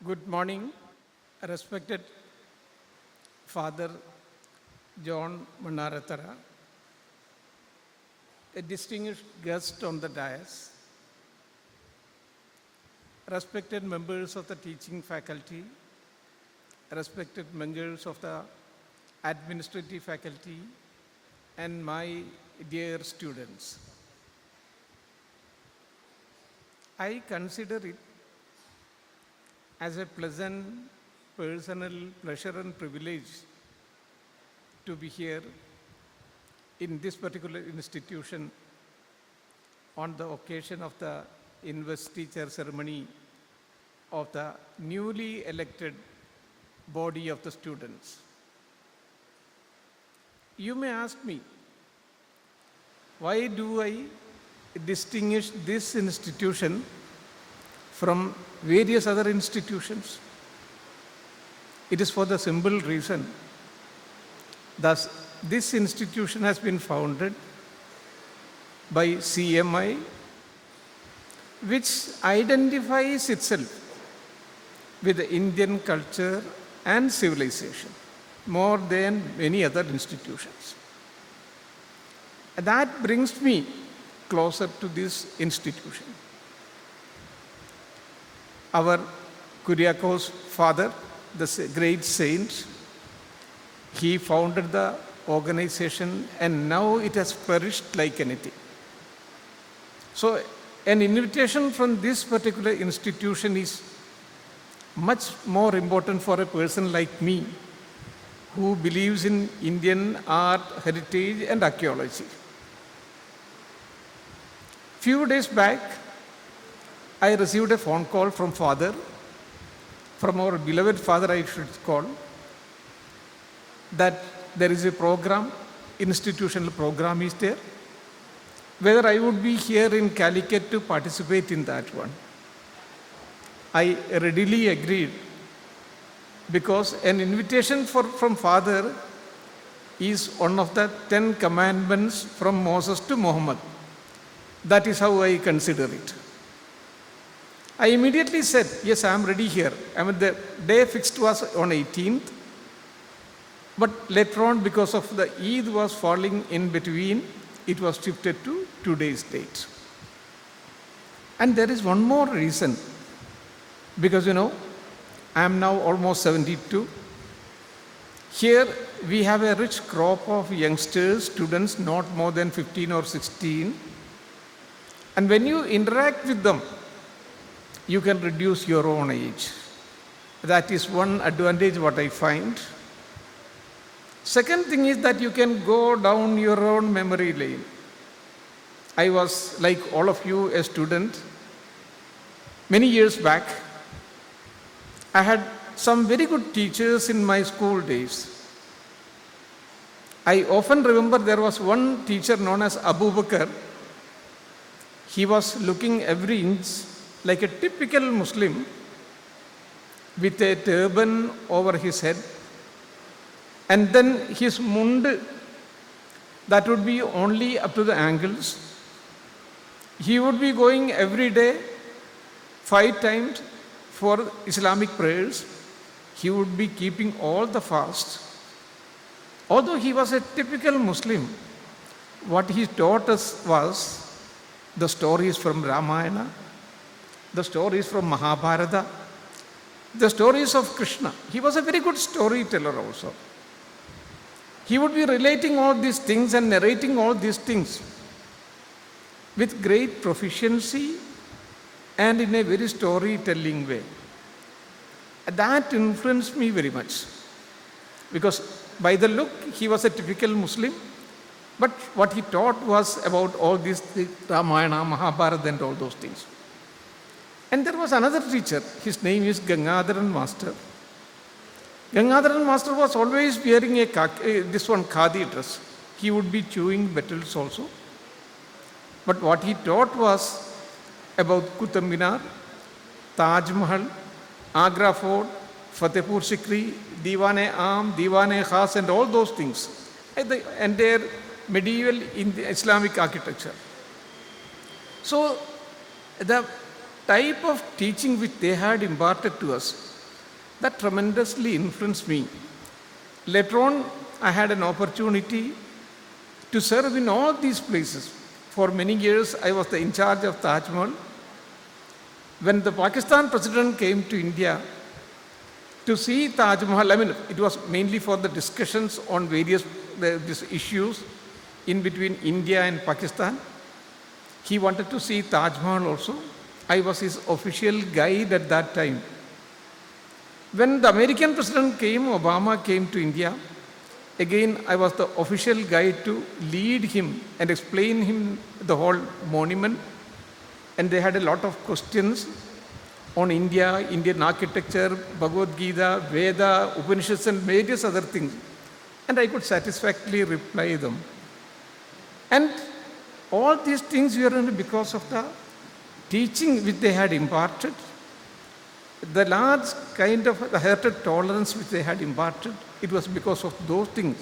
Good morning, respected Father John Manaratara, a distinguished guest on the dais, respected members of the teaching faculty, respected members of the administrative faculty, and my dear students. I consider it as a pleasant personal pleasure and privilege to be here in this particular institution on the occasion of the investiture ceremony of the newly elected body of the students. You may ask me, why do I distinguish this institution from various other institutions? It is for the simple reason that this institution has been founded by CMI, which identifies itself with the Indian culture and civilization more than many other institutions. That brings me closer to this institution. Our Kyriakos father, the great saint, he founded the organization and now it has flourished like anything. So an invitation from this particular institution is much more important for a person like me who believes in Indian art, heritage and archaeology. Few days back, I received a phone call from our beloved father I should call, that there is a program, institutional program is there, whether I would be here in Calicut to participate in that one. I readily agreed because an invitation from father is one of the 10 commandments from Moses to Muhammed. That is how I consider it. I immediately said, yes, I am ready here. The day fixed was on 18th, but later on, because of the Eid was falling in between, it was shifted to today's date. And there is one more reason, because I am now almost 72. Here we have a rich crop of youngsters, students, not more than 15 or 16. And when you interact with them, you can reduce your own age. That is one advantage what I find. Second thing is that you can go down your own memory lane. I was, like all of you, a student. Many years back, I had some very good teachers in my school days. I often remember there was one teacher known as Abu Bakr. He was looking every inch like a typical Muslim with a turban over his head, and then his mund, that would be only up to the ankles. He would be going every day 5 times for Islamic prayers. He would be keeping all the fasts. Although he was a typical Muslim, what he taught us was the stories from Ramayana, the stories from Mahabharata, the stories of Krishna. He was a very good storyteller also. He would be relating all these things and narrating all these things with great proficiency and in a very storytelling way. That influenced me very much, because by the look he was a typical Muslim, but what he taught was about all these things, Ramayana, Mahabharata and all those things. And there was another teacher, his name is Gangadharan Master. Gangadharan Master was always wearing a khadi dress. He would be chewing metals also. But what he taught was about Qutub Minar, Taj Mahal, Agra Fort, Fatehpur Sikri, Diwan-e-Aam, Diwan-e-Khas and all those things. And the entire medieval Islamic architecture. So the type of teaching which they had imparted to us That tremendously influenced me. Later on, I had an opportunity to serve in all these places. For many years, I was in charge of Taj Mahal. When the Pakistan president came to India to see Taj Mahal, it was mainly for the discussions on various these issues in between India and Pakistan. He wanted to see Taj Mahal also. I was his official guide at that time. When the American president came, Obama came to India, again I was the official guide to lead him and explain him the whole monument. And they had a lot of questions on India, Indian architecture, Bhagavad Gita, Veda, Upanishads, and various other things. And I could satisfactorily reply them. And all these things were because of the teaching which they had imparted, the large kind of the hearted tolerance which they had imparted. It was because of those things,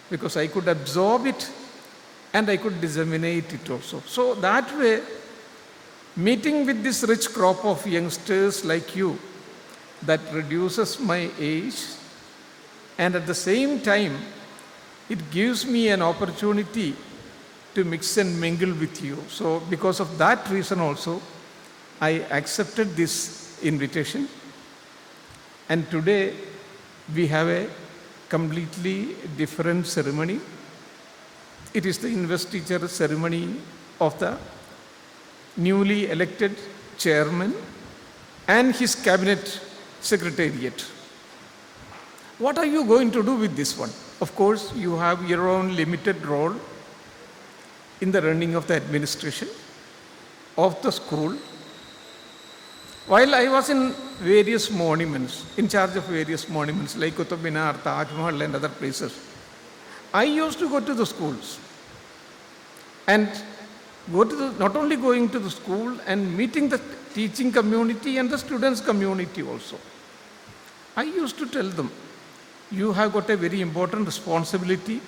because I could absorb it and I could disseminate it also. So that way, meeting with this rich crop of youngsters like you, that reduces my age, and at the same time, it gives me an opportunity to mix and mingle with you. So because of that reason also, I accepted this invitation. And today, we have a completely different ceremony. It is the investiture ceremony of the newly elected chairman and his cabinet secretariat. What are you going to do with this one? Of course, you have your own limited role in the running of the administration of the school. While I was in various monuments, in charge of various monuments like Qutub Minar, Taj Mahal and other places, I used to go to the schools and not only going to the school and meeting the teaching community and the students community also. I used to tell them, you have got a very important responsibility.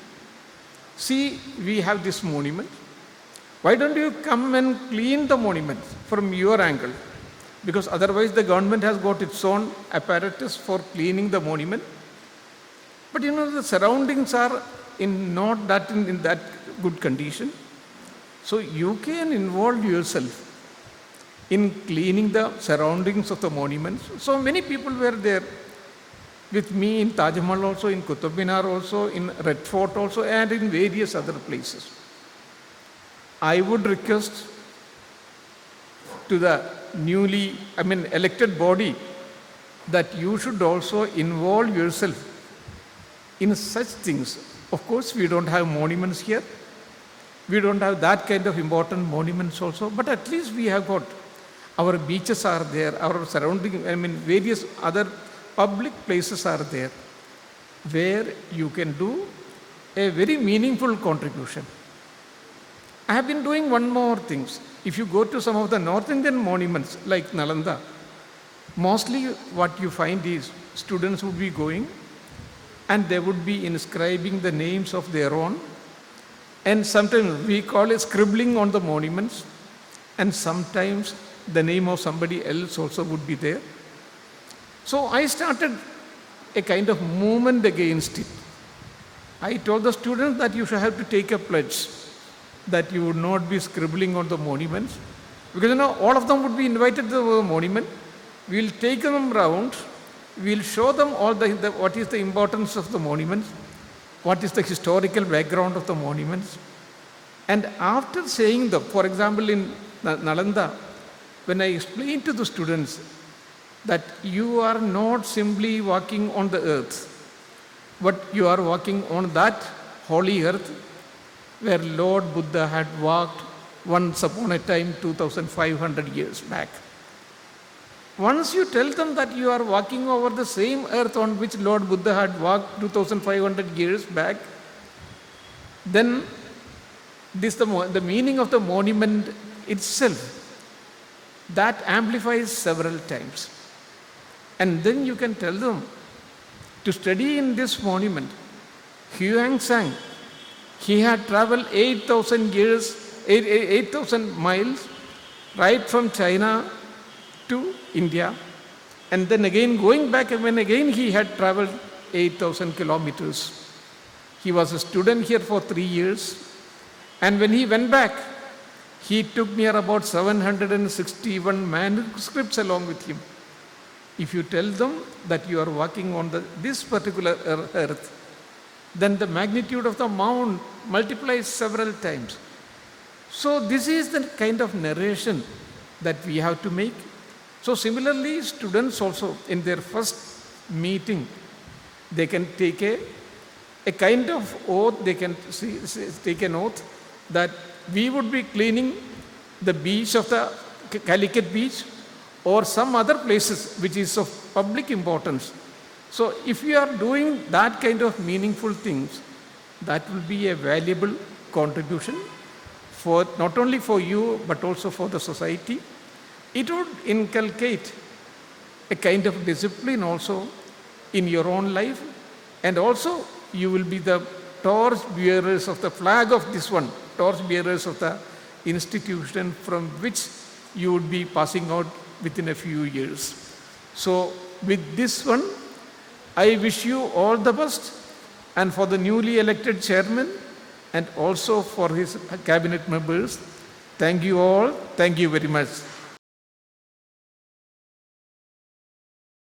See, we have this monument. Why don't you come and clean the monument from your angle? Because otherwise the government has got its own apparatus for cleaning the monument. But the surroundings are not that in that good condition. So you can involve yourself in cleaning the surroundings of the monuments. So many people were there with me in Taj Mahal also, in Qutub Minar also, in Red Fort also, and in various other places. I would request to the newly elected body that you should also involve yourself in such things. Of course, we don't have monuments here. We don't have that kind of important monuments also, but at least we have got our beaches are there, our surrounding, various other public places are there where you can do a very meaningful contribution. I have been doing one more thing. If you go to some of the North Indian monuments like Nalanda, mostly what you find is students would be going and they would be inscribing the names of their own. And sometimes we call it scribbling on the monuments, and sometimes the name of somebody else also would be there. So I started a kind of movement against it. I told the students that you should have to take a pledge that you would not be scribbling on the monuments, because all of them would be invited to the monument. We'll take them round, we'll show them all what is the importance of the monuments, what is the historical background of the monuments. And after saying them, for example, in Nalanda, when I explained to the students that you are not simply walking on the earth, but you are walking on that holy earth where Lord Buddha had walked once upon a time 2,500 years back. Once you tell them that you are walking over the same earth on which Lord Buddha had walked 2,500 years back, then the meaning of the monument itself, that amplifies several times. And then you can tell them to study in this monument. Huang Sang, he had traveled 8,000 miles right from China to India, And then again going back, when again he had traveled 8,000 kilometers. He was a student here for 3 years. And when he went back, he took near about 761 manuscripts along with him. If you tell them that you are walking on this particular earth, then the magnitude of the amount multiplies several times. So this is the kind of narration that we have to make. So similarly, students also in their first meeting, they can take a kind of oath, they can take an oath that we would be cleaning the beach of the Calicut beach or some other places which is of public importance. So if you are doing that kind of meaningful things, that will be a valuable contribution for not only for you but also for the society. It would inculcate a kind of discipline also in your own life, and also you will be the torch bearers of the flag of this one, torch bearers of the institution from which you would be passing out within a few years. So with this one, I wish you all the best, and for the newly elected chairman and also for his cabinet members. Thank you all. Thank you very much.